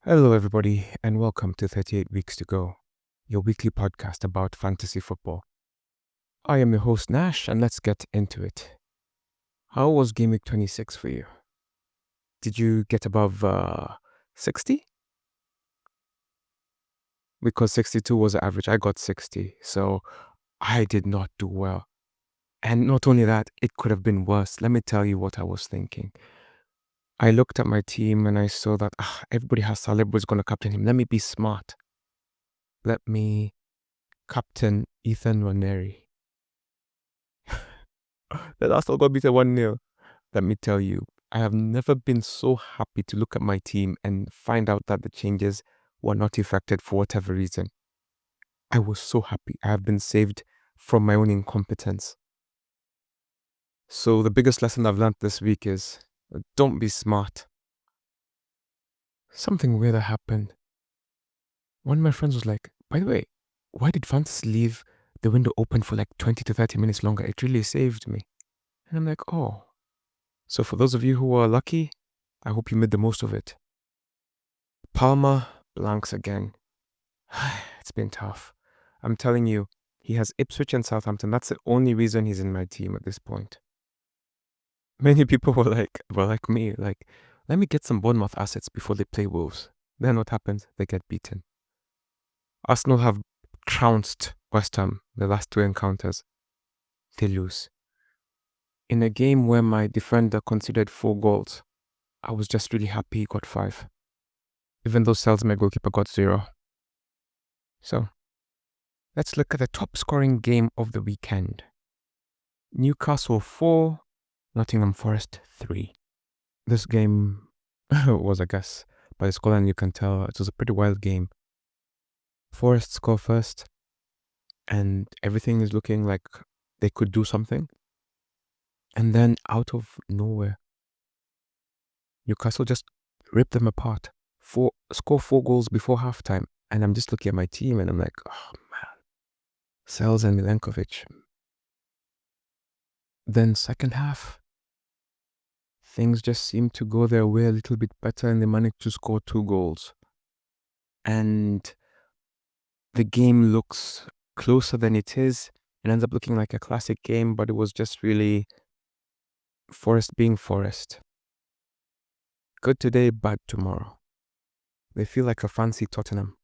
Hello, everybody, and welcome to 38 Weeks to Go, your weekly podcast about fantasy football. I am your host, Nash, and let's get into it. How was Gameweek 26 for you? Did you get above 60? Because 62 was the average. I got 60, so I did not do well. And not only that, it could have been worse. Let me tell you what I was thinking. I looked at my team and I saw that everybody has Salah, everybody's going to captain him. Let me be smart. Let me captain Ethan Waneri. The last all got beaten 1-0. Let me tell you, I have never been so happy to look at my team and find out that the changes were not effected for whatever reason. I was so happy. I have been saved from my own incompetence. So the biggest lesson I've learned this week is don't be smart. Something weird happened. One of my friends was like, by the way, why did fantasy leave the window open for like 20 to 30 minutes longer? It really saved me. And I'm like, oh. So for those of you who are lucky, I hope you made the most of it. Palmer blanks again. It's been tough. I'm telling you, he has Ipswich and Southampton. That's the only reason he's in my team at this point. Many people were like me, let me get some Bournemouth assets before they play Wolves. Then what happens? They get beaten. Arsenal have trounced West Ham the last two encounters. They lose. In a game where my defender conceded 4 goals, I was just really happy he got 5. Even though Sells, my goalkeeper, got 0. So, let's look at the top scoring game of the weekend. Newcastle 4, Nottingham Forest 3. This game was, I guess, by the scoreline you can tell, it was a pretty wild game. Forest score first, and everything is looking like they could do something. And then out of nowhere, Newcastle just ripped them apart. Score 4 goals before halftime. And I'm just looking at my team and I'm like, oh man. Sells and Milenkovic. Then second half, things just seemed to go their way a little bit better and they managed to score 2 goals. And the game looks closer than it is. It ends up looking like a classic game, but it was just really Forest being Forest. Good today, bad tomorrow. They feel like a fancy Tottenham.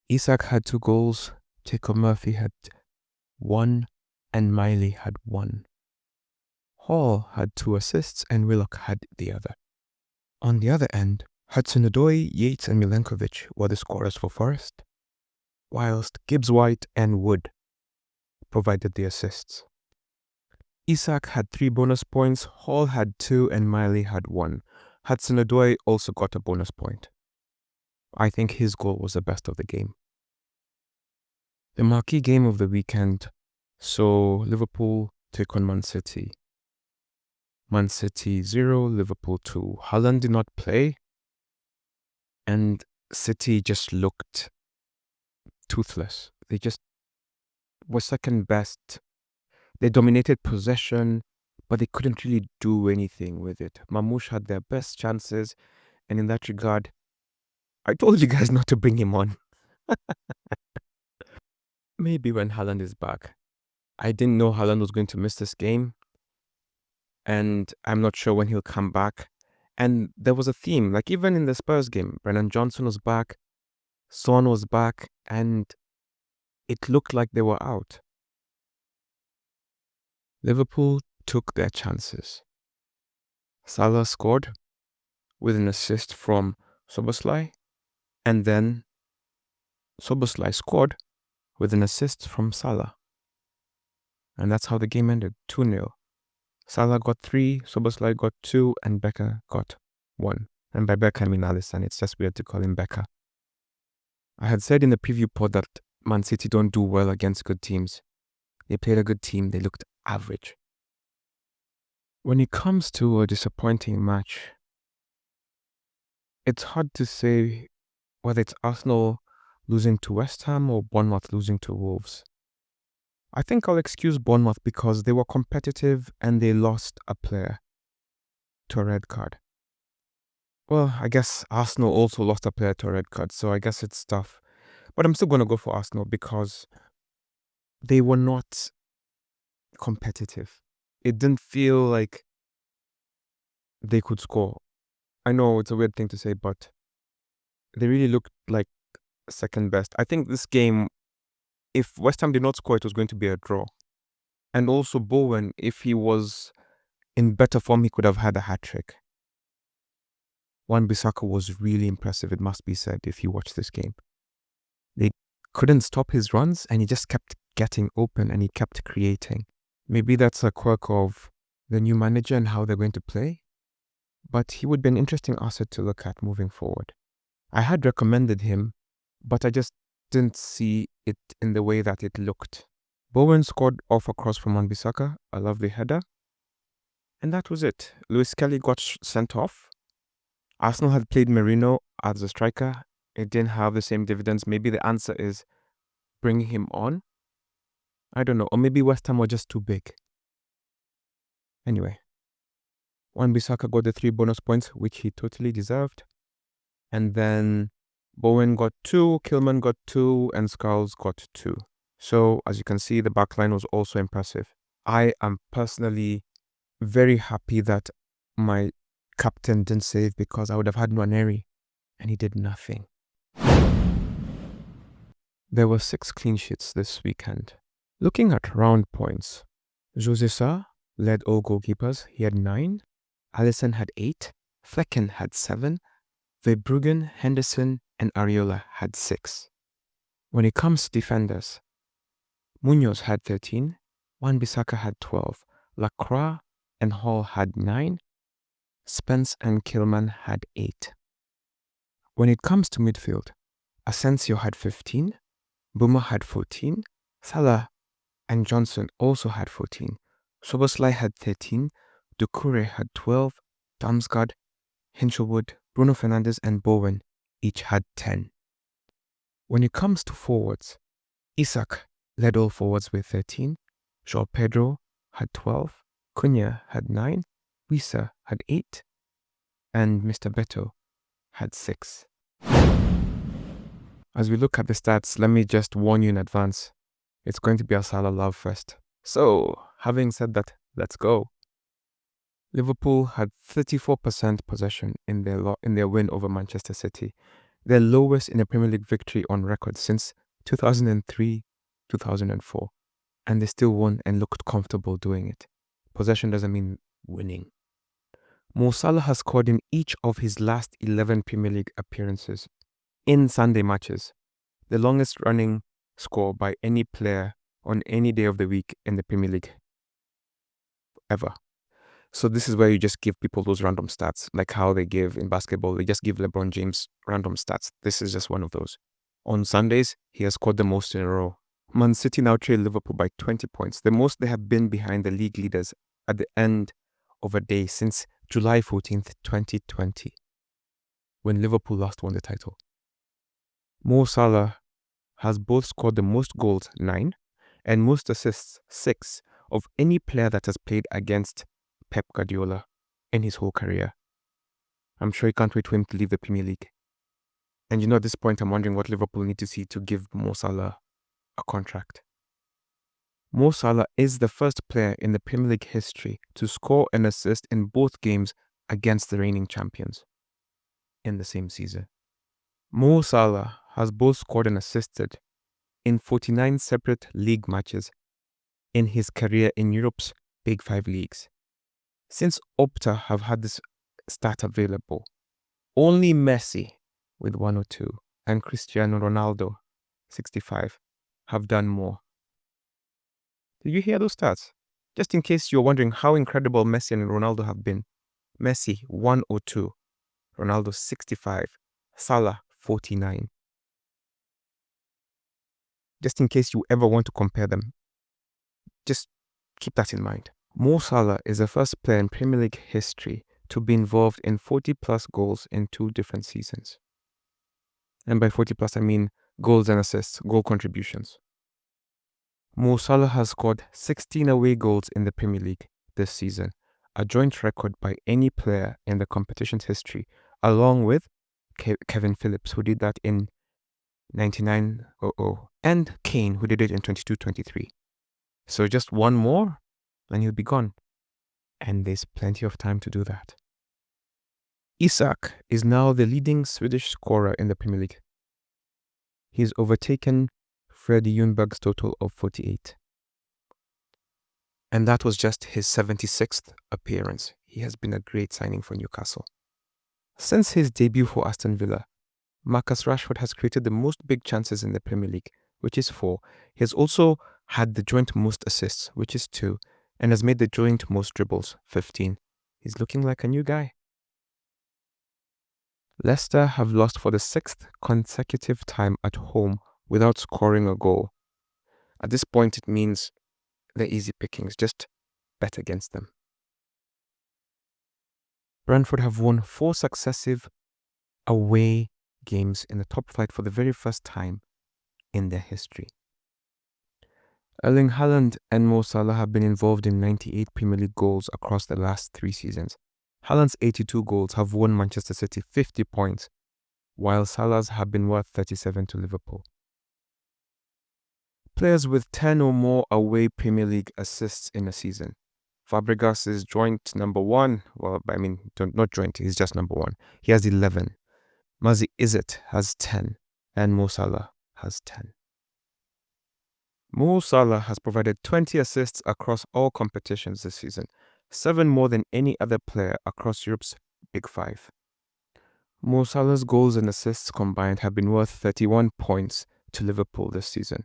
Isak had 2 goals, Jacob Murphy had 1, and Miley had 1. Hall had 2 assists, and Willock had the other. On the other end, Hudson-Odoi, Yates, and Milenkovic were the scorers for Forest, whilst Gibbs-White and Wood provided the assists. Isak had 3 bonus points, Hall had 2, and Miley had 1. Hudson-Odoi also got a bonus point. I think his goal was the best of the game. The marquee game of the weekend saw Liverpool take on Man City. Man City 0, Liverpool 2. Haaland did not play, and City just looked toothless. They just were second best. They dominated possession, but they couldn't really do anything with it. Mamouche had their best chances, and in that regard, I told you guys not to bring him on. Maybe when Haaland is back. I didn't know Haaland was going to miss this game, and I'm not sure when he'll come back. And there was a theme, like even in the Spurs game, Brennan Johnson was back, Son was back, and it looked like they were out. Liverpool took their chances. Salah scored with an assist from Szoboszlai, and then Szoboszlai scored with an assist from Salah. And that's how the game ended, 2-0. Salah got 3, Szoboszlai got 2, and Becker got 1. And by Becker, I mean Alisson. It's just weird to call him Becker. I had said in the preview pod that Man City don't do well against good teams. They played a good team. They looked average. When it comes to a disappointing match, it's hard to say whether it's Arsenal losing to West Ham or Bournemouth losing to Wolves. I think I'll excuse Bournemouth because they were competitive and they lost a player to a red card. Well, I guess Arsenal also lost a player to a red card, so I guess it's tough. But I'm still going to go for Arsenal because they were not competitive. It didn't feel like they could score. I know it's a weird thing to say, but they really looked like second best. I think this game, if West Ham did not score, it was going to be a draw. And also Bowen, if he was in better form, he could have had a hat-trick. Wan-Bissaka was really impressive, it must be said, if you watch this game. They couldn't stop his runs, and he just kept getting open, and he kept creating. Maybe that's a quirk of the new manager and how they're going to play, but he would be an interesting asset to look at moving forward. I had recommended him, but I just didn't see it in the way that it looked. Bowen scored off a cross from Wan-Bissaka, a lovely header, and that was it. Luis Kelly got sent off. Arsenal had played Merino as a striker. It didn't have the same dividends. Maybe the answer is bringing him on. I don't know. Or maybe West Ham were just too big. Anyway, Wan-Bissaka got the 3 bonus points, which he totally deserved. And then Bowen got 2, Kilman got 2, and Skulls got 2. So, as you can see, the backline was also impressive. I am personally very happy that my captain didn't save because I would have had Nwaneri, and he did nothing. There were 6 clean sheets this weekend. Looking at round points, Jose Sa led all goalkeepers. He had 9. Alisson had 8. Flecken had 7. Verbruggen, Henderson, and Areola had 6. When it comes to defenders, Munoz had 13. Wan-Bissaka had 12. Lacroix and Hall had 9. Spence and Kilman had 8. When it comes to midfield, Asensio had 15. Mbeumo had 14. Salah and Johnson also had 14. Szoboszlai had 13. Doucouré had 12. Damsgaard, Hinchelwood, Bruno Fernandes, and Bowen each had 10. When it comes to forwards, Isak led all forwards with 13. João Pedro had 12. Cunha had 9. Wissa had 8. And Mr. Beto had 6. As we look at the stats, let me just warn you in advance. It's going to be a Salah love fest. So, having said that, let's go. Liverpool had 34% possession in their win over Manchester City, their lowest in a Premier League victory on record since 2003-2004, and they still won and looked comfortable doing it. Possession doesn't mean winning. Mo Salah has scored in each of his last 11 Premier League appearances in Sunday matches, the longest running score by any player on any day of the week in the Premier League ever. So this is where you just give people those random stats, like how they give in basketball. They just give LeBron James random stats. This is just one of those. On Sundays, he has scored the most in a row. Man City now trail Liverpool by 20 points, the most they have been behind the league leaders at the end of a day since July 14th, 2020, when Liverpool last won the title. Mo Salah has both scored the most goals, 9, and most assists, 6, of any player that has played against Pep Guardiola in his whole career. I'm sure he can't wait for him to leave the Premier League. And at this point, I'm wondering what Liverpool need to see to give Mo Salah a contract. Mo Salah is the first player in the Premier League history to score and assist in both games against the reigning champions in the same season. Mo Salah has both scored and assisted in 49 separate league matches in his career in Europe's Big 5 leagues. Since Opta have had this stat available, only Messi with 102 and Cristiano Ronaldo, 65, have done more. Did you hear those stats? Just in case you're wondering how incredible Messi and Ronaldo have been. Messi, 102. Ronaldo, 65. Salah, 49. Just in case you ever want to compare them, just keep that in mind. Mo Salah is the first player in Premier League history to be involved in 40-plus goals in 2 different seasons. And by 40-plus, I mean goals and assists, goal contributions. Mo Salah has scored 16 away goals in the Premier League this season, a joint record by any player in the competition's history, along with Kevin Phillips, who did that in 99-00, and Kane, who did it in 22-23. So just one more, and he'll be gone. And there's plenty of time to do that. Isak is now the leading Swedish scorer in the Premier League. He's overtaken Freddie Ljungberg's total of 48. And that was just his 76th appearance. He has been a great signing for Newcastle. Since his debut for Aston Villa, Marcus Rashford has created the most big chances in the Premier League, which is 4. He has also had the joint most assists, which is 2, and has made the joint most dribbles, 15. He's looking like a new guy. Leicester have lost for the 6th consecutive time at home without scoring a goal. At this point, it means they're easy pickings. Just bet against them. Brentford have won 4 successive away games in the top flight for the very first time in their history. Erling Haaland and Mo Salah have been involved in 98 Premier League goals across the last 3 seasons. Haaland's 82 goals have won Manchester City 50 points, while Salah's have been worth 37 to Liverpool. Players with 10 or more away Premier League assists in a season. Fabregas is joint number 1. Well, I mean, not joint, he's just number 1. He has 11. Mazi Izzet has 10, and Mo Salah has 10. Mo Salah has provided 20 assists across all competitions this season, 7 more than any other player across Europe's Big 5. Mo Salah's goals and assists combined have been worth 31 points to Liverpool this season,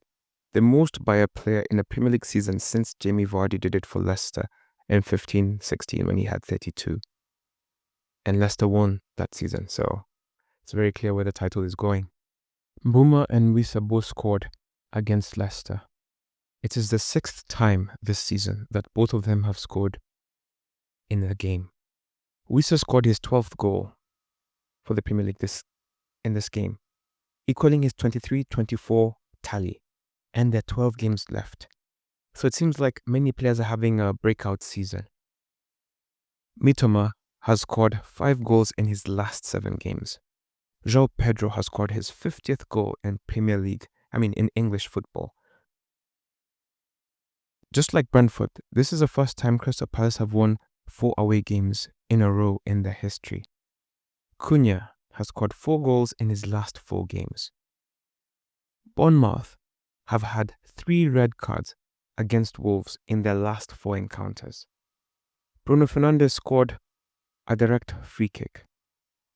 the most by a player in a Premier League season since Jamie Vardy did it for Leicester in 15-16 when he had 32. And Leicester won that season, so it's very clear where the title is going. Mbeumo and Wissa both scored against Leicester. It is the 6th time this season that both of them have scored in a game. Wissa scored his 12th goal for the Premier League in this game, equaling his 23-24 tally, and there are 12 games left. So it seems like many players are having a breakout season. Mitoma has scored 5 goals in his last 7 games. João Pedro has scored his 50th goal in in English football. Just like Brentford, this is the first time Crystal Palace have won 4 away games in a row in their history. Cunha has scored 4 goals in his last 4 games. Bournemouth have had 3 red cards against Wolves in their last 4 encounters. Bruno Fernandes scored a direct free kick.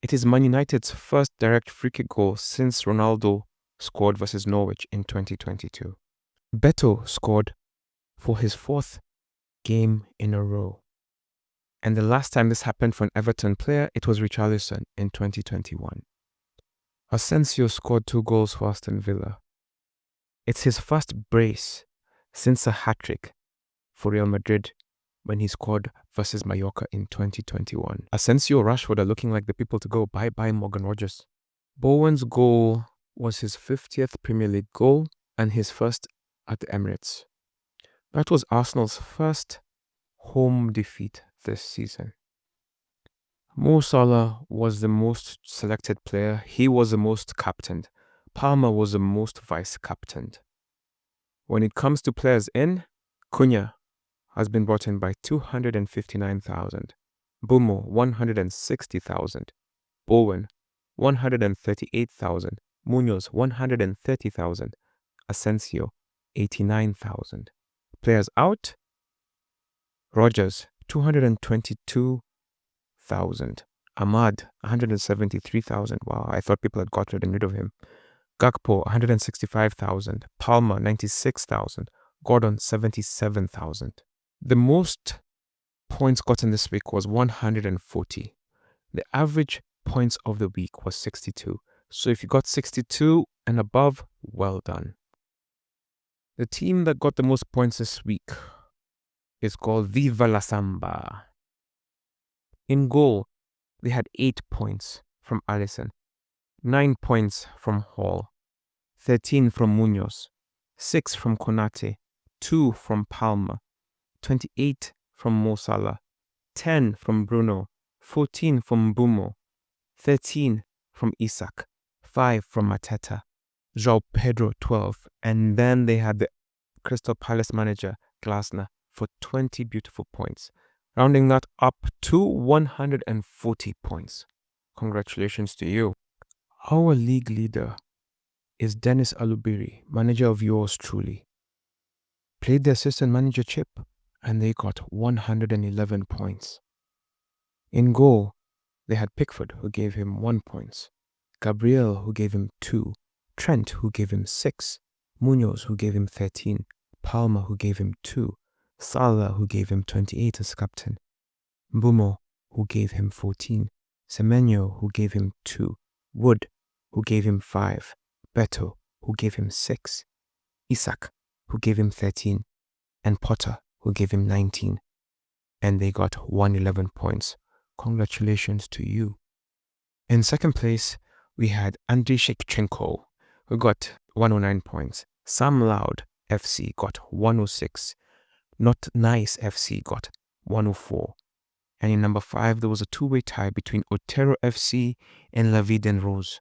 It is Man United's first direct free kick goal since Ronaldo scored versus Norwich in 2022. Beto scored for his 4th game in a row. And the last time this happened for an Everton player, it was Richarlison in 2021. Asensio scored 2 goals for Aston Villa. It's his first brace since a hat-trick for Real Madrid when he scored versus Mallorca in 2021. Asensio, Rashford are looking like the people to go. Bye-bye Morgan Rogers. Bowen's goal was his 50th Premier League goal and his first at the Emirates. That was Arsenal's first home defeat this season. Mo Salah was the most selected player. He was the most captained. Palmer was the most vice-captained. When it comes to players in, Cunha has been brought in by 259,000. Mbeumo, 160,000. Bowen, 138,000. Munoz, 130,000. Asensio, 89,000. Players out, Rogers, 222,000. Ahmad, 173,000. Wow, I thought people had gotten rid of him. Gakpo, 165,000. Palmer, 96,000. Gordon, 77,000. The most points gotten this week was 140. The average points of the week was 62. So if you got 62 and above, well done. The team that got the most points this week is called Viva la Samba. In goal, they had 8 points from Alisson, 9 points from Hall, 13 from Munoz, 6 from Konate, 2 from Palmer, 28 from Mo Salah, 10 from Bruno, 14 from Mbeumo, 13 from Isak, 5 from Mateta, João Pedro 12, and then they had the Crystal Palace manager Glasner for 20 beautiful points, rounding that up to 140 points. Congratulations to you. Our league leader is Dennis Alubiri, manager of yours truly. Played the assistant manager chip, and they got 111 points. In goal, they had Pickford, who gave him 1 point, Gabriel, who gave him 2, Trent, who gave him 6, Munoz, who gave him 13, Palmer, who gave him 2, Salah, who gave him 28 as captain, Mbeumo, who gave him 14, Semenyo, who gave him 2, Wood, who gave him 5, Beto, who gave him 6, Isak, who gave him 13, and Potter, who gave him 19. And they got 111 points. Congratulations to you. In second place, we had Andriy Shevchenko, who got 109 points. Sam Loud FC got 106. Not Nice FC got 104. And in number 5, there was a two-way tie between Otero FC and La Vie en Rose,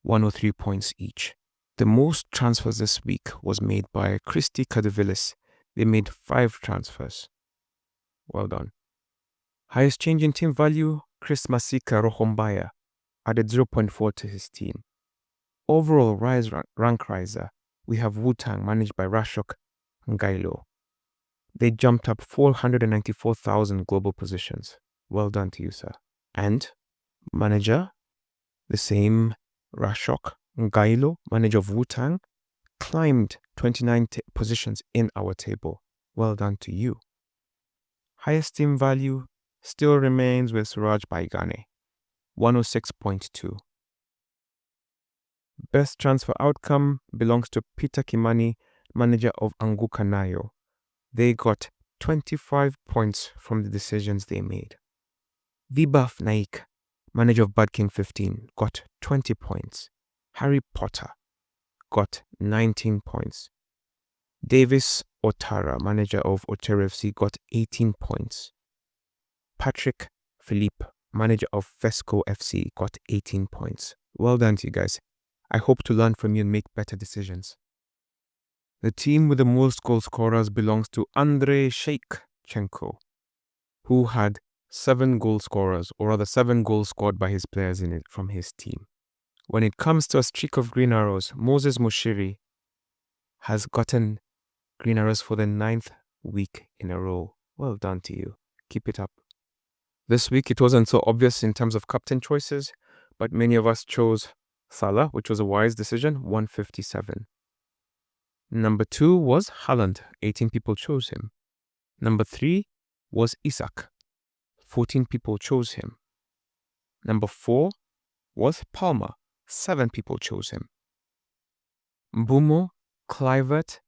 103 points each. The most transfers this week was made by Christy Kadevilis. They made 5 transfers. Well done. Highest change in team value, Chris Masika Rohombaya added 0.4 to his team. Overall rank riser, we have Wu-Tang managed by Rashok Ngailo. They jumped up 494,000 global positions. Well done to you, sir. And manager, the same Rashok Ngailo, manager of Wu-Tang, climbed 29 positions in our table. Well done to you. Highest team value still remains with Suraj Baigane, 106.2. Best transfer outcome belongs to Peter Kimani, manager of Anguka Nayo. They got 25 points from the decisions they made. Vibaf Naik, manager of Bad King 15, got 20 points. Harry Potter got 19 points. Davis Otara, manager of Otero FC, got 18 points. Patrick Philippe, manager of Fesco FC, got 18 points. Well done to you guys. I hope to learn from you and make better decisions. The team with the most goal scorers belongs to Andrei Shevchenko, who had 7 goal scorers, or rather 7 goals scored by his players in it from his team. When it comes to a streak of green arrows, Moses Mushiri has gotten green arrows for the 9th week in a row. Well done to you. Keep it up. This week it wasn't so obvious in terms of captain choices, but many of us chose Salah, which was a wise decision, 157. Number 2 was Haaland, 18 people chose him. Number 3 was Isak, 14 people chose him. Number 4 was Palmer, 7 people chose him. Mbeumo, Kluivert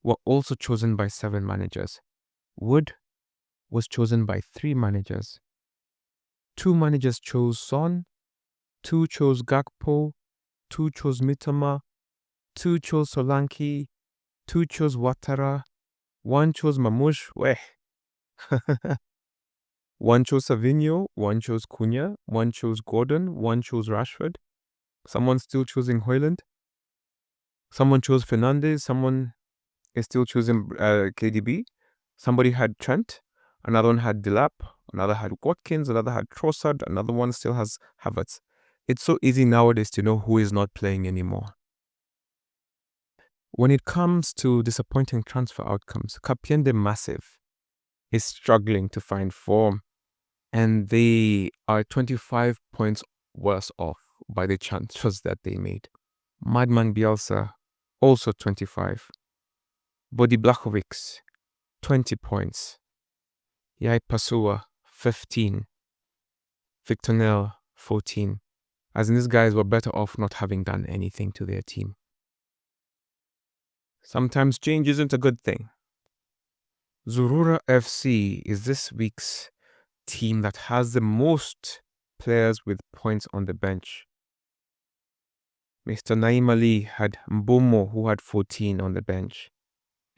were also chosen by 7 managers. Wood was chosen by 3 managers. 2 managers chose Son, 2 chose Gakpo, 2 chose Mitoma, 2 chose Solanke, 2 chose Ouattara, 1 chose Mamouche, 1 chose Savinho, 1 chose Cunha, 1 chose Gordon, 1 chose Rashford. Someone's still choosing Højlund. Someone chose Fernandes, someone is still choosing KDB. Somebody had Trent, another one had Delap, another had Watkins, another had Trossard, another one still has Havertz. It's so easy nowadays to know who is not playing anymore. When it comes to disappointing transfer outcomes, Capiende Massive is struggling to find form, and they are 25 points worse off by the transfers that they made. Madman Bielsa, also 25. Bodi Blachowicz, 20 points. Yai Pasua, 15. Victor Nel, 14. As in, these guys were better off not having done anything to their team. Sometimes change isn't a good thing. Zurura FC is this week's team that has the most players with points on the bench. Mr. Naim Ali had Mbeumo, who had 14 on the bench.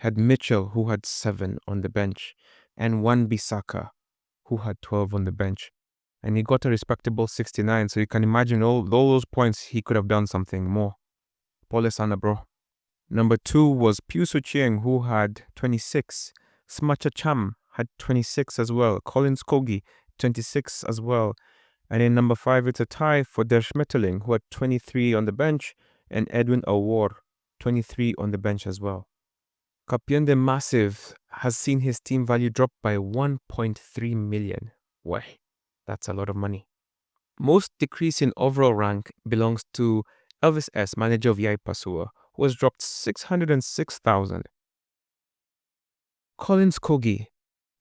had Mitchell, who had 7 on the bench, and Wan-Bissaka, who had 12 on the bench. And he got a respectable 69, so you can imagine all those points, he could have done something more. Pole sana, bro. Number 2 was Pius Ochieng, who had 26. Smacha Cham had 26 as well. Collins Kogi, 26 as well. And in number 5, it's a tie for Der Schmetterling, who had 23 on the bench, and Edwin Awar, 23 on the bench as well. Kapiende Massive has seen his team value drop by 1.3 million. Why? That's a lot of money. Most decrease in overall rank belongs to Elvis S., manager of Yai Pasua, who has dropped 606,000. Collins Kogi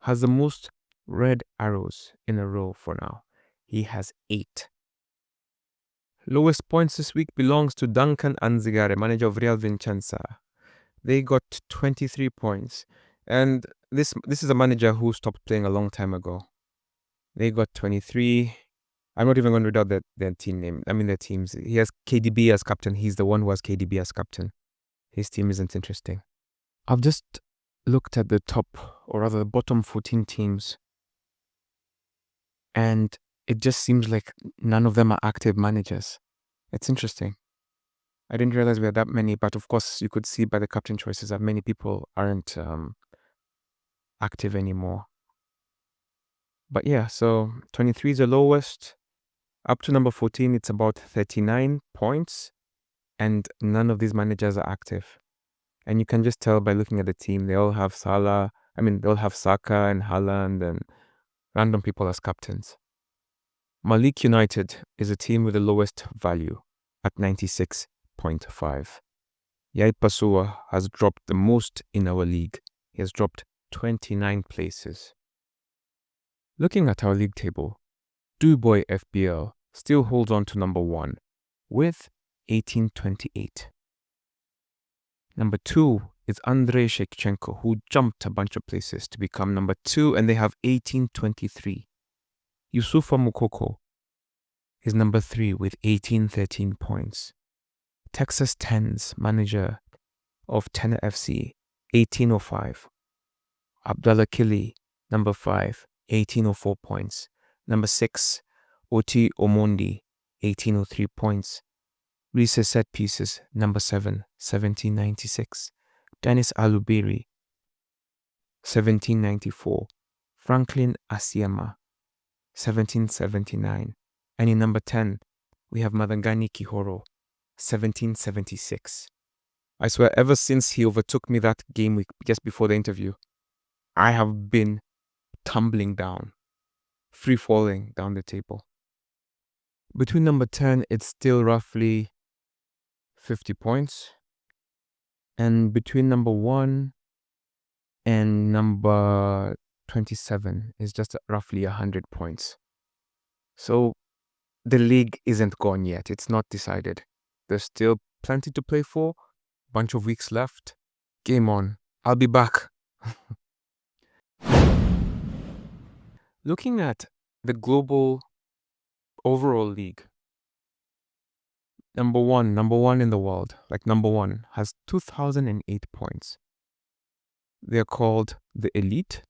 has the most red arrows in a row for now. He has 8. Lowest points this week belongs to Duncan Anzigare, manager of Real Vincenza. They got 23 points. And this is a manager who stopped playing a long time ago. They got 23. I'm not even going to read out their team name. I mean their teams. He has KDB as captain. He's the one who has KDB as captain. His team isn't interesting. I've just looked at the top, or rather the bottom 14 teams. And it just seems like none of them are active managers. It's interesting. I didn't realize we had that many, but of course you could see by the captain choices that many people aren't active anymore. But yeah, so 23 is the lowest. Up to number 14, it's about 39 points, and none of these managers are active. And you can just tell by looking at the team, they all have Salah. I mean, they all have Saka and Haaland and random people as captains. Malik United is a team with the lowest value at 96.5. Yai Pasua has dropped the most in our league. He has dropped 29 places. Looking at our league table, Duboy FBL still holds on to number 1 with 1828. Number 2 is Andrei Shevchenko, who jumped a bunch of places to become number 2, and they have 1823. Yusufa Mukoko is number 3 with 1813 points. Texas Tens, manager of Tenor FC, 1805. Abdallah Kili, number 5, 1804 points. Number 6, Oti Omondi, 1803 points. Risa Set Pieces, number 7, 1796. Dennis Alubiri, 1794. Franklin Asiama, 1779. And in number 10, we have Madangani Kihoro, 1776. I swear, ever since he overtook me that game week just before the interview, I have been tumbling down, free falling down the table. Between number 10, it's still roughly 50 points. And between number 1 and number 27 is just roughly 100 points. So the league isn't gone yet. It's not decided. There's still plenty to play for. Bunch of weeks left. Game on. I'll be back. Looking at the global overall league, number one in the world, like number 1, has 2008 points. They're called the Elite.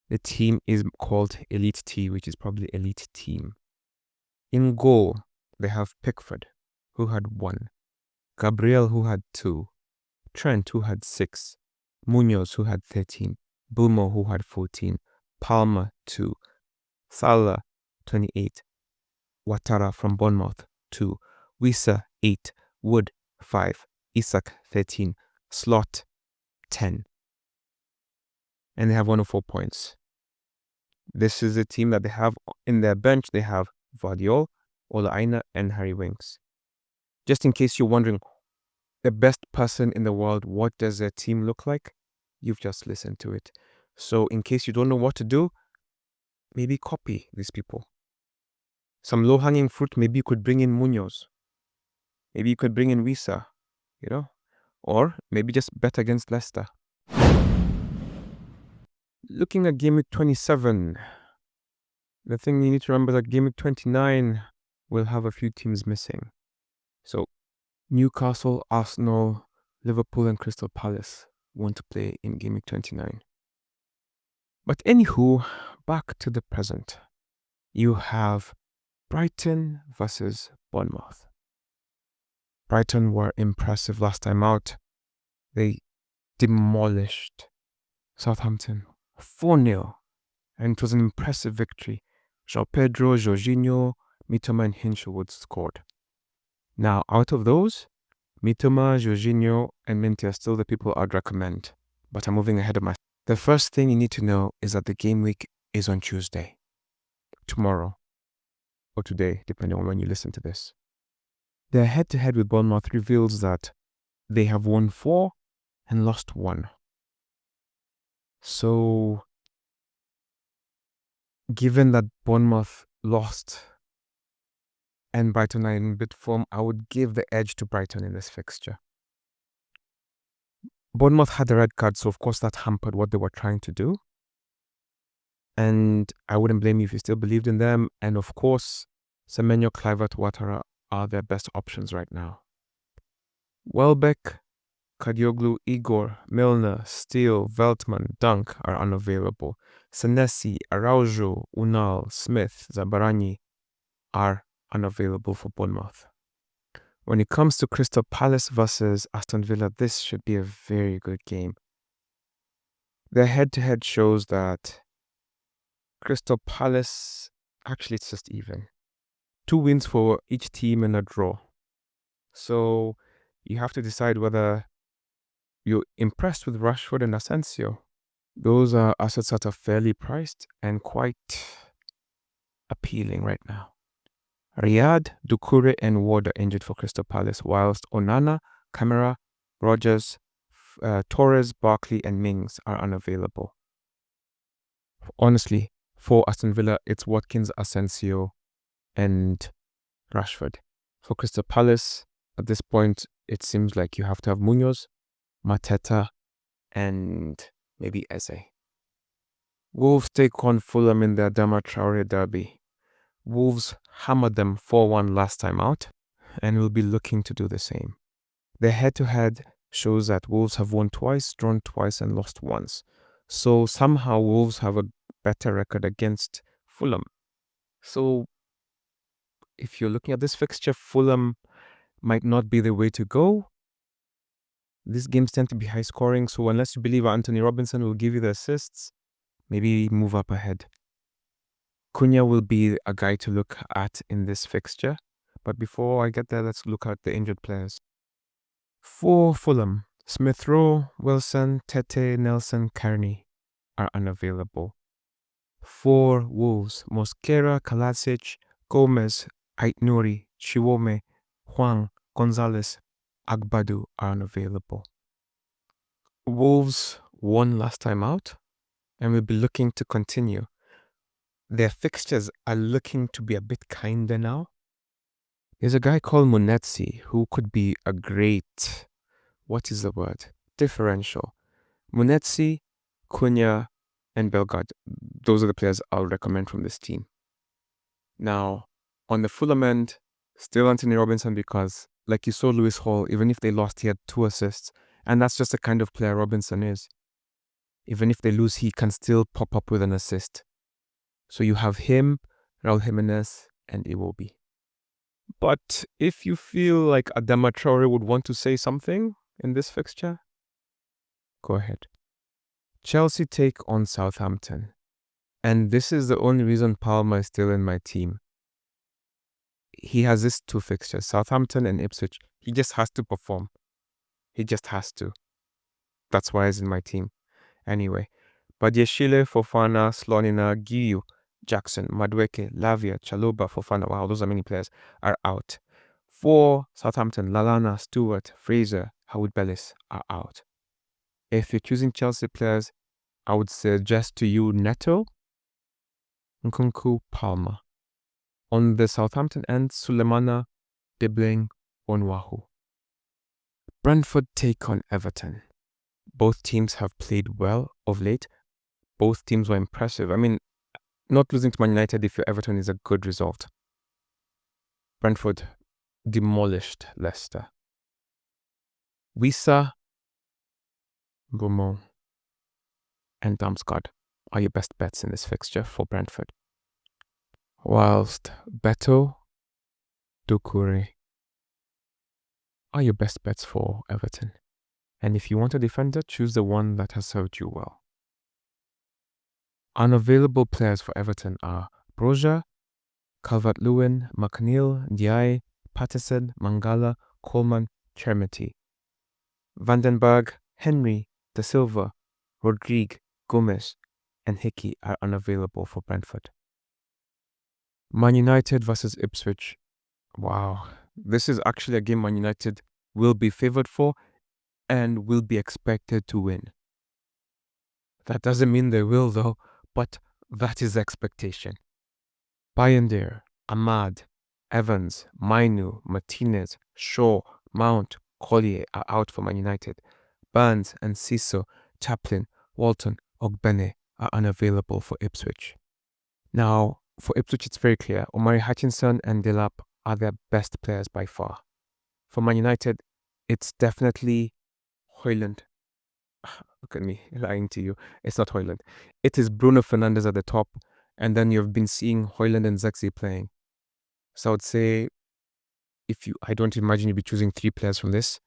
The team is called Elite T, which is probably Elite Team. In goal, they have Pickford, who had 1. Gabriel, who had 2. Trent, who had 6. Munoz, who had 13. Mbeumo, who had 14. Palmer, 2. Salah, 28. Ouattara from Bournemouth, 2. Wissa, 8. Wood, 5. Isak, 13. Slot, 10. And they have 104 points. This is a team that they have in their bench. They have Vardiol, Ola Aina, and Harry Winks. Just in case you're wondering, the best person in the world, what does their team look like? You've just listened to it. So in case you don't know what to do, maybe copy these people. Some low-hanging fruit, maybe you could bring in Munoz. Maybe you could bring in Wissa, or maybe just bet against Leicester. Looking at Gameweek 27, the thing you need to remember is that Gameweek 29 will have a few teams missing. So Newcastle, Arsenal, Liverpool, and Crystal Palace want to play in Gameweek 29. But anywho, back to the present. You have Brighton versus Bournemouth. Brighton were impressive last time out. They demolished Southampton 4-0, and it was an impressive victory. João Pedro, Jorginho, Mitoma, and Hinshelwood scored. Now, out of those, Mitoma, Jorginho, and Minty are still the people I'd recommend, but I'm moving ahead of myself. The first thing you need to know is that the game week is on Tuesday, tomorrow, or today, depending on when you listen to this. Their head-to-head with Bournemouth reveals that they have won 4 and lost 1. So, given that Bournemouth lost and Brighton are in bit form, I would give the edge to Brighton in this fixture. Bournemouth had a red card, so of course that hampered what they were trying to do. And I wouldn't blame you if you still believed in them. And of course, Semenyo, Kluivert, Ouattara are their best options right now. Welbeck, Kadioglu, Igor, Milner, Steele, Veltman, Dunk are unavailable. Senesi, Araujo, Unal, Smith, Zabarani are unavailable for Bournemouth. When it comes to Crystal Palace versus Aston Villa, this should be a very good game. Their head-to-head shows that Crystal Palace, actually it's just even. 2 wins for each team and a draw. So you have to decide whether you're impressed with Rashford and Asensio. Those are assets that are fairly priced and quite appealing right now. Riyadh, Doucouré, and Ward are injured for Crystal Palace, whilst Onana, Camara, Rogers, Torres, Barkley, and Mings are unavailable. Honestly, for Aston Villa, it's Watkins, Asensio, and Rashford. For Crystal Palace, at this point, it seems like you have to have Munoz, Mateta, and maybe Eze. Wolves take on Fulham in the Adama Traore derby. Wolves hammered them 4-1 last time out and will be looking to do the same. Their head-to-head shows that Wolves have won twice, drawn twice, and lost once. So somehow Wolves have a better record against Fulham. So if you're looking at this fixture, Fulham might not be the way to go. These games tend to be high scoring, so unless you believe Anthony Robinson will give you the assists, maybe move up ahead. Cunha will be a guy to look at in this fixture. But before I get there, let's look at the injured players. For Fulham, Smith Rowe, Wilson, Tete, Nelson, Kearney are unavailable. For Wolves, Mosquera, Kalasic, Gomez, Aitnouri, Chiwome, Huang, Gonzalez, Agbadu are unavailable. Wolves won last time out and will be looking to continue. Their fixtures are looking to be a bit kinder now. There's a guy called Munetsi who could be a great, differential. Munetsi, Cunha, and Bellegarde. Those are the players I'll recommend from this team. Now, on the Fulham end, still Anthony Robinson because, like you saw Lewis Hall, even if they lost, he had 2 assists. And that's just the kind of player Robinson is. Even if they lose, he can still pop up with an assist. So you have him, Raul Jimenez, and Iwobi. But if you feel like Adama Traore would want to say something in this fixture, go ahead. Chelsea take on Southampton. And this is the only reason Palmer is still in my team. He has these 2 fixtures, Southampton and Ipswich. He just has to perform. He just has to. That's why he's in my team. Anyway, Badiashile, Fofana, Slonina, Giyu, Jackson, Madueke, Lavia, Chaloba, Fofana, wow, those are many players, are out. For Southampton, Lallana, Stewart, Fraser, Howard Bellis are out. If you're choosing Chelsea players, I would suggest to you Neto, Nkunku, Palmer. On the Southampton end, Sulemana, Dibling, Onwahu. Brentford take on Everton. Both teams have played well of late. Both teams were impressive. I mean, not losing to Man United if you're Everton is a good result. Brentford demolished Leicester. Wissa, Mbeumo, and Damsgaard are your best bets in this fixture for Brentford. Whilst Beto, Doucouré are your best bets for Everton. And if you want a defender, choose the one that has served you well. Unavailable players for Everton are Broja, Calvert-Lewin, McNeil, Ndiaye, Patterson, Mangala, Coleman, Chermity. Vandenberg, Henry, Da Silva, Rodrigue, Gomez, and Hickey are unavailable for Brentford. Man United versus Ipswich. Wow. This is actually a game Man United will be favored for and will be expected to win. That doesn't mean they will though, but that is expectation. Bayender, Ahmad, Evans, Mainu, Martinez, Shaw, Mount, Collier are out for Man United. Burns and Ciso, Chaplin, Walton, Ogbene are unavailable for Ipswich. Now, for Ipswich, it's very clear. Omari Hutchinson and Delap are their best players by far. For Man United, it's definitely Højlund. Look at me lying to you. It's not Højlund. It is Bruno Fernandes at the top, and then you've been seeing Højlund and Zexi playing. So I would say, I don't imagine you'd be choosing 3 players from this,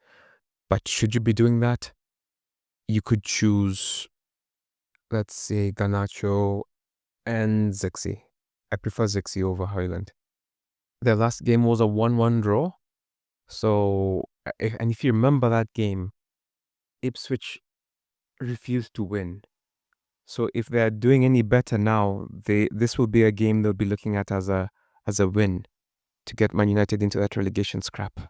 but should you be doing that, you could choose, let's say, Garnacho and Zexi. I prefer Zexi over Højlund. Their last game was a 1-1 draw. So, and if you remember that game, Ipswich refused to win. So if they're doing any better now, this will be a game they'll be looking at as a win to get Man United into that relegation scrap.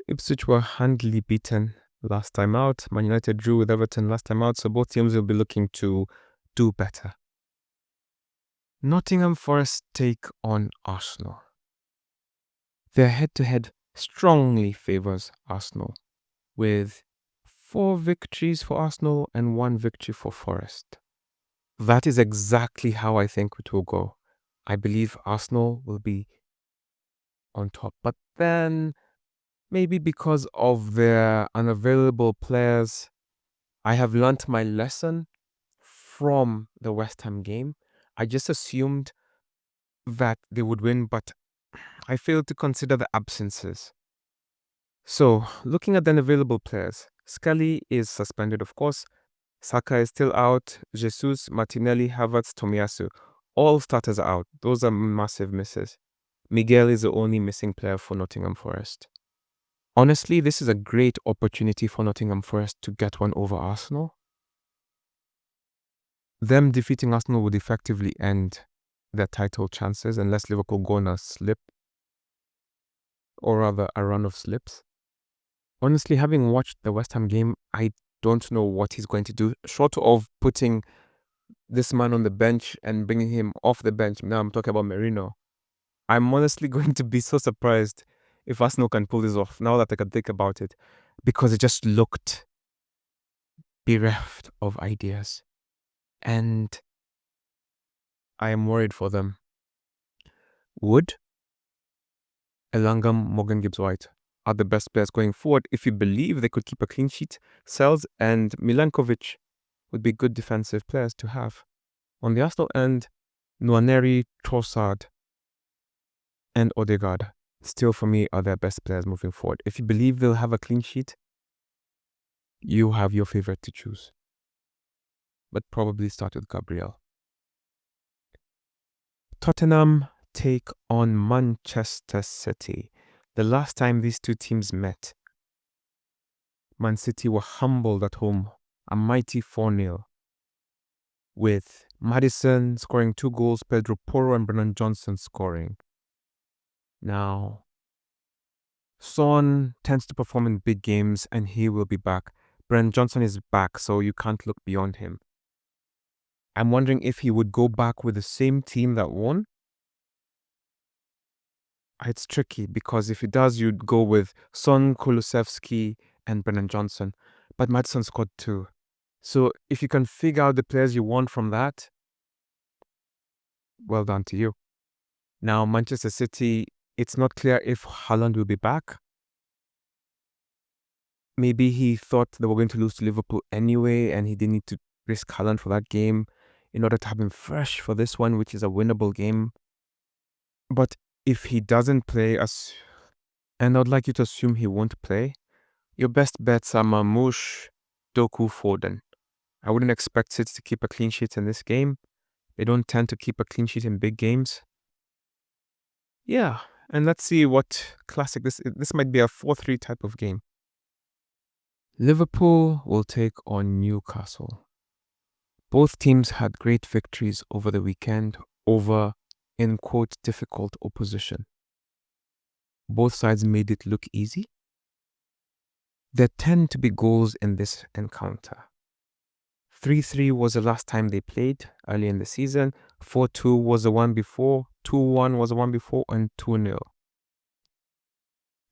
Ipswich were handily beaten last time out. Man United drew with Everton last time out, so both teams will be looking to do better. Nottingham Forest take on Arsenal. Their head-to-head strongly favours Arsenal, with 4 victories for Arsenal and 1 victory for Forest. That is exactly how I think it will go. I believe Arsenal will be on top. But then, maybe because of their unavailable players, I have learnt my lesson from the West Ham game. I just assumed that they would win, but I failed to consider the absences. So, looking at the unavailable players, Scully is suspended, of course. Saka is still out. Jesus, Martinelli, Havertz, Tomiyasu. All starters are out. Those are massive misses. Miguel is the only missing player for Nottingham Forest. Honestly, this is a great opportunity for Nottingham Forest to get one over Arsenal. Them defeating Arsenal would effectively end their title chances unless Liverpool go on a slip, or rather a run of slips. Honestly, having watched the West Ham game, I don't know what he's going to do, short of putting this man on the bench and bringing him off the bench. Now I'm talking about Merino. I'm honestly going to be so surprised if Arsenal can pull this off, now that I can think about it, because it just looked bereft of ideas. And I am worried for them. Wood, Elangam, Morgan Gibbs-White are the best players going forward. If you believe they could keep a clean sheet, Sells and Milankovic would be good defensive players to have. On the Arsenal end, Nwaneri, Trossard, and Odegaard still for me are their best players moving forward. If you believe they'll have a clean sheet, you have your favorite to choose. But probably start with Gabriel. Tottenham take on Manchester City. The last time these two teams met, Man City were humbled at home, a mighty 4-0, with Maddison scoring 2 goals, Pedro Porro and Brennan Johnson scoring. Now, Son tends to perform in big games and he will be back. Brennan Johnson is back, so you can't look beyond him. I'm wondering if he would go back with the same team that won. It's tricky because if he does, you'd go with Son, Kulusevski, and Brennan Johnson. But Maddison scored 2. So if you can figure out the players you want from that, well done to you. Now, Manchester City, it's not clear if Haaland will be back. maybe he thought they were going to lose to Liverpool anyway, and he didn't need to risk Haaland for that game in order to have him fresh for this one, which is a winnable game. But if he doesn't play, and I'd like you to assume he won't play, your best bets are Marmoush, Doku, Foden. I wouldn't expect City to keep a clean sheet in this game. They don't tend to keep a clean sheet in big games. Yeah, and let's see what classic this might be a 4-3 type of game. Liverpool will take on Newcastle. Both teams had great victories over the weekend over, in quote, difficult opposition. Both sides made it look easy. There tend to be goals in this encounter. 3-3 was the last time they played early in the season. 4-2 was the one before. 2-1 was the one before, and 2-0.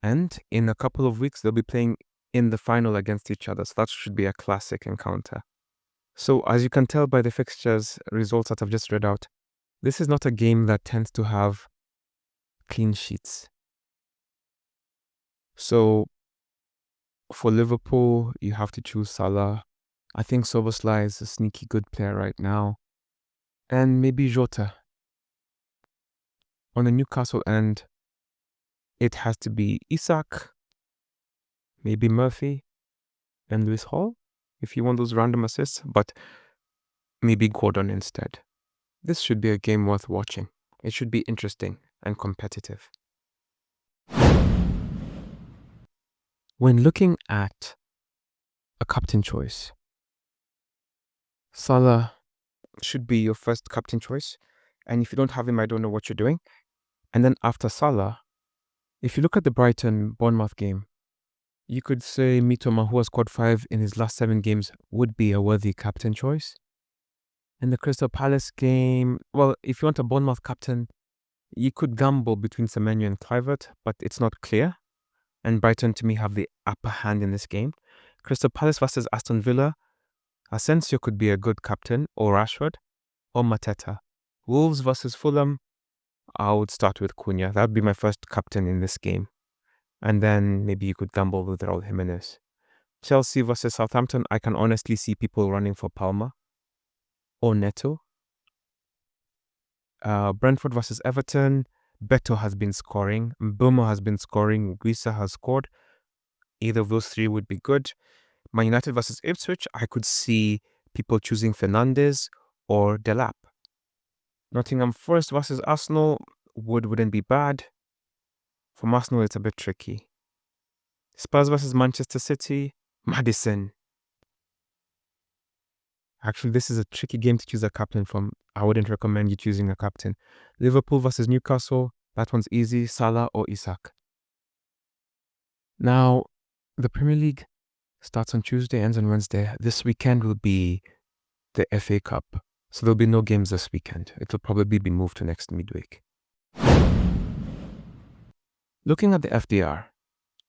And in a couple of weeks, they'll be playing in the final against each other. So that should be a classic encounter. So as you can tell by the fixtures results that I've just read out, this is not a game that tends to have clean sheets. So for Liverpool, you have to choose Salah. I think Szoboszlai is a sneaky good player right now. And maybe Jota. On the Newcastle end, it has to be Isak, maybe Murphy, and Lewis Hall, if you want those random assists, but maybe Gordon instead. This should be a game worth watching. It should be interesting and competitive. When looking at a captain choice, Salah should be your first captain choice. And if you don't have him, I don't know what you're doing. And then after Salah, if you look at the Brighton-Bournemouth game, you could say Mitoma, who has scored 5 in his last 7 games, would be a worthy captain choice. In the Crystal Palace game, well, if you want a Bournemouth captain, you could gamble between Semenyo and Kluivert, but it's not clear. And Brighton, to me, have the upper hand in this game. Crystal Palace versus Aston Villa, Asensio could be a good captain, or Rashford, or Mateta. Wolves versus Fulham, I would start with Cunha. That would be my first captain in this game. And then maybe you could gamble with Raul Jimenez. Chelsea versus Southampton, I can honestly see people running for Palmer or Neto. Brentford versus Everton, Beto has been scoring. Mbeumo has been scoring. Guisa has scored. Either of those 3 would be good. Man United versus Ipswich, I could see people choosing Fernandes or Delap. Nottingham Forest versus Arsenal wouldn't be bad. From Arsenal, it's a bit tricky. Spurs versus Manchester City, Maddison. Actually, this is a tricky game to choose a captain from. I wouldn't recommend you choosing a captain. Liverpool versus Newcastle, that one's easy. Salah or Isak. Now, the Premier League starts on Tuesday, ends on Wednesday. This weekend will be the FA Cup. So there'll be no games this weekend. It will probably be moved to next midweek. Looking at the FDR,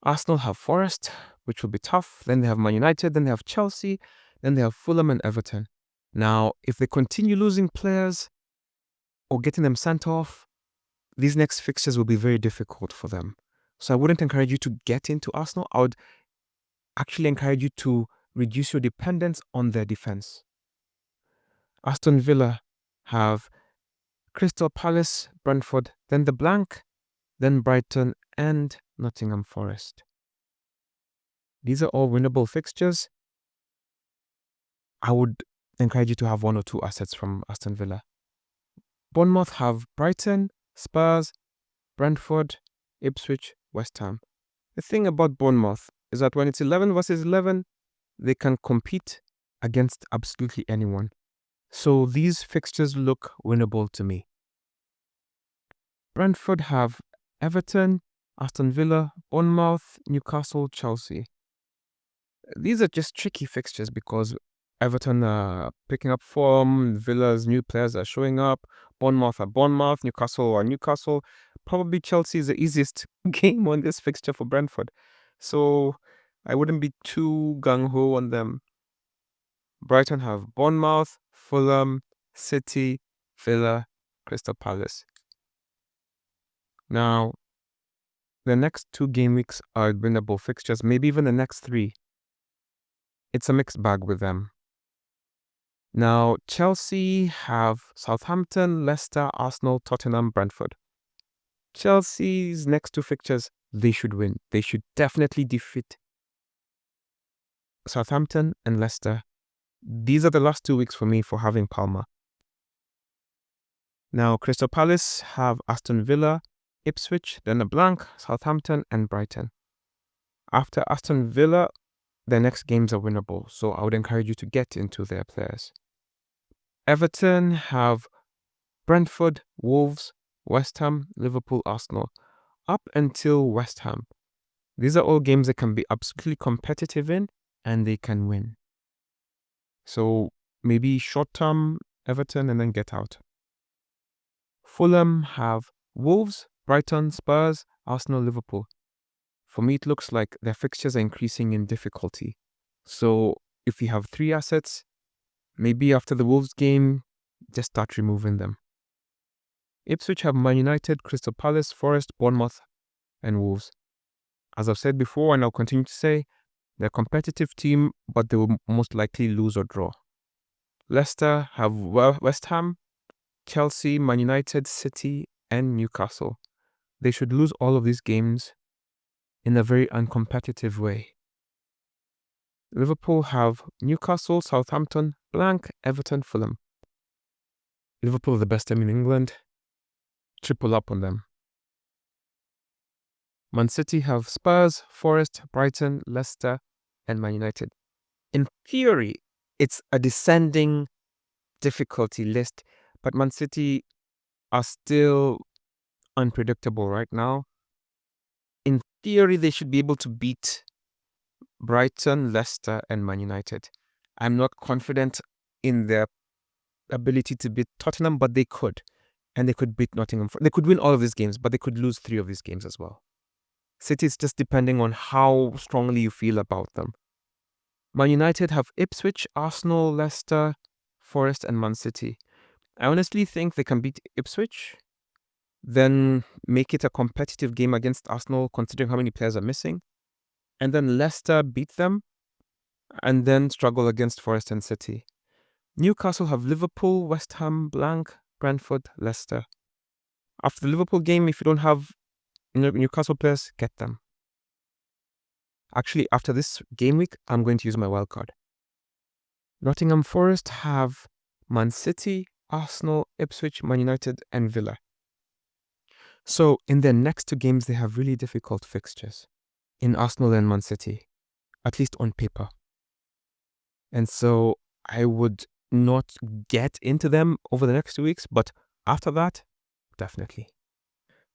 Arsenal have Forest, which will be tough. Then they have Man United. Then they have Chelsea. Then they have Fulham and Everton. Now, if they continue losing players or getting them sent off, these next fixtures will be very difficult for them. So I wouldn't encourage you to get into Arsenal. I would actually encourage you to reduce your dependence on their defense. Aston Villa have Crystal Palace, Brentford, then the blank, then Brighton and Nottingham Forest. These are all winnable fixtures. I would encourage you to have 1 or 2 assets from Aston Villa. Bournemouth have Brighton, Spurs, Brentford, Ipswich, West Ham. The thing about Bournemouth is that when it's 11 versus 11, they can compete against absolutely anyone. So these fixtures look winnable to me. Brentford have Everton, Aston Villa, Bournemouth, Newcastle, Chelsea. These are just tricky fixtures because Everton are picking up form, Villa's new players are showing up, Bournemouth are Bournemouth, Newcastle are Newcastle. Probably Chelsea is the easiest game on this fixture for Brentford. So I wouldn't be too gung-ho on them. Brighton have Bournemouth, Fulham, City, Villa, Crystal Palace. Now, the next 2 game weeks are winnable fixtures, maybe even the next 3. it's a mixed bag with them. Now, Chelsea have Southampton, Leicester, Arsenal, Tottenham, Brentford. Chelsea's next 2 fixtures, they should win. They should definitely defeat Southampton and Leicester. These are the last 2 weeks for me for having Palmer. Now, Crystal Palace have Aston Villa, Ipswich, then a blank, Southampton and Brighton. After Aston Villa, their next games are winnable, so I would encourage you to get into their players. Everton have Brentford, Wolves, West Ham, Liverpool, Arsenal, up until West Ham. These are all games they can be absolutely competitive in and they can win. So maybe short term Everton and then get out. Fulham have Wolves, Brighton, Spurs, Arsenal, Liverpool. For me, it looks like their fixtures are increasing in difficulty. So if you have 3 assets, maybe after the Wolves game, just start removing them. Ipswich have Man United, Crystal Palace, Forest, Bournemouth, and Wolves. As I've said before, and I'll continue to say, they're a competitive team, but they will most likely lose or draw. Leicester have West Ham, Chelsea, Man United, City, and Newcastle. They should lose all of these games in a very uncompetitive way. Liverpool have Newcastle, Southampton, blank, Everton, Fulham. Liverpool are the best team in England. Triple up on them. Man City have Spurs, Forest, Brighton, Leicester, and Man United. In theory, it's a descending difficulty list, but Man City are still unpredictable right now. In theory, they should be able to beat Brighton, Leicester, and Man United. I'm not confident in their ability to beat Tottenham, but they could. And they could beat Nottingham. They could win all of these games, but they could lose 3 of these games as well. City is just depending on how strongly you feel about them. Man United have Ipswich, Arsenal, Leicester, Forest, and Man City. I honestly think they can beat Ipswich, then make it a competitive game against Arsenal, considering how many players are missing, and then Leicester beat them, and then struggle against Forest and City. Newcastle have Liverpool, West Ham, blank, Brentford, Leicester. After the Liverpool game, if you don't have Newcastle players, get them. Actually, after this game week, I'm going to use my wildcard. Nottingham Forest have Man City, Arsenal, Ipswich, Man United, and Villa. So in their next 2 games, they have really difficult fixtures in Arsenal and Man City, at least on paper. And so I would not get into them over the next 2 weeks, but after that, definitely.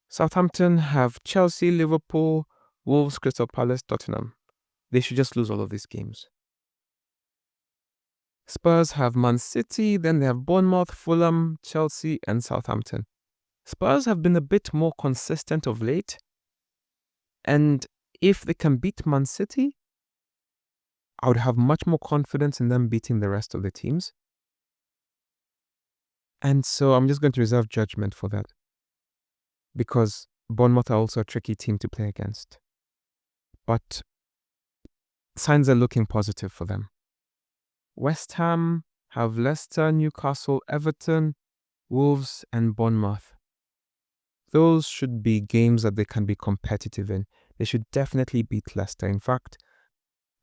Southampton have Chelsea, Liverpool, Wolves, Crystal Palace, Tottenham. They should just lose all of these games. Spurs have Man City, then they have Bournemouth, Fulham, Chelsea, and Southampton. Spurs have been a bit more consistent of late, and if they can beat Man City, I would have much more confidence in them beating the rest of the teams. And so I'm just going to reserve judgment for that, because Bournemouth are also a tricky team to play against. But signs are looking positive for them. West Ham have Leicester, Newcastle, Everton, Wolves, and Bournemouth. Those should be games that they can be competitive in. They should definitely beat Leicester. In fact,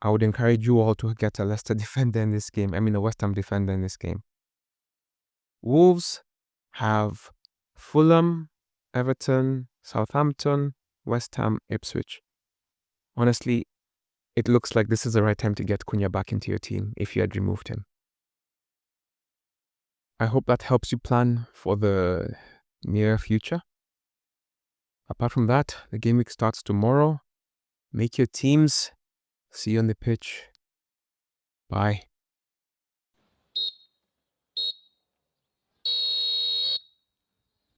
I would encourage you all to get a Leicester defender in this game. A West Ham defender in this game. Wolves have Fulham, Everton, Southampton, West Ham, Ipswich. Honestly, it looks like this is the right time to get Cunha back into your team if you had removed him. I hope that helps you plan for the near future. Apart from that, the game week starts tomorrow. Make your teams. See you on the pitch. Bye.